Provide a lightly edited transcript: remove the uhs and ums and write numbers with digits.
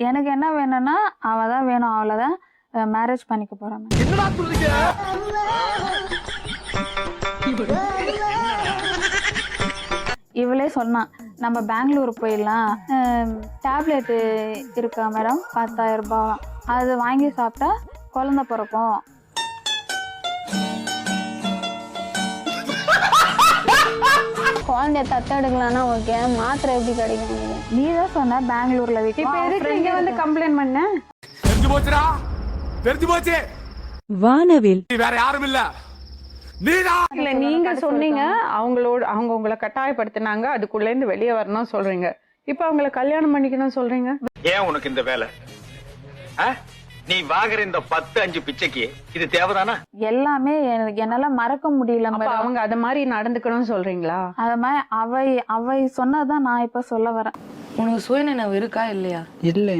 எனக்கு என்ன வேணும்னா அவ தான் வேணும், அவ்வளவுதான். மேரேஜ் பண்ணிக்க போறேன். இவளே சொன்னான், நம்ம பெங்களூர் போயிடலாம், டேப்லெட் இருக்கா மேடம், 10,000 ரூபாய், அது வாங்கி சாப்பிட்டா குழந்தை பிறக்கும். குழந்தைய தத்தெடுக்கலாம்னா ஓகே, மாத்திரை எப்படி கிடைக்கும்? நீ தான் சொன்ன பெங்களூர்ல வந்து கம்ப்ளைண்ட் பண்ண தெரிஞ்சு போச்சுடா, தெரிஞ்சு போச்சு. வானவில் வேற யாரும் இல்ல, நீதான். இல்ல நீங்க சொன்னீங்க அவங்களோட, அவங்க உங்களை கட்டாயப்படுத்தினாங்க, அதுக்குள்ள இருந்து வெளியே வரணும் சொல்றீங்க. இப்ப அவங்கள கல்யாணம் பண்ணிக்கணும் சொல்றீங்க. ஏன் உனக்கு இந்த வேலை? நீ வாங்குற இந்த 10-5 பிச்சைக்கு இது தேவைதானா? எல்லாமே என்னால மறக்க முடியல. அவங்க அத மாதிரி நடந்துக்கணும்னு சொல்றீங்களா? அத மாதிரி அவை சொன்னதான் நான் இப்ப சொல்ல வரேன். உனக்கு சுயநினைவு இருக்கா இல்லையா? இல்லை.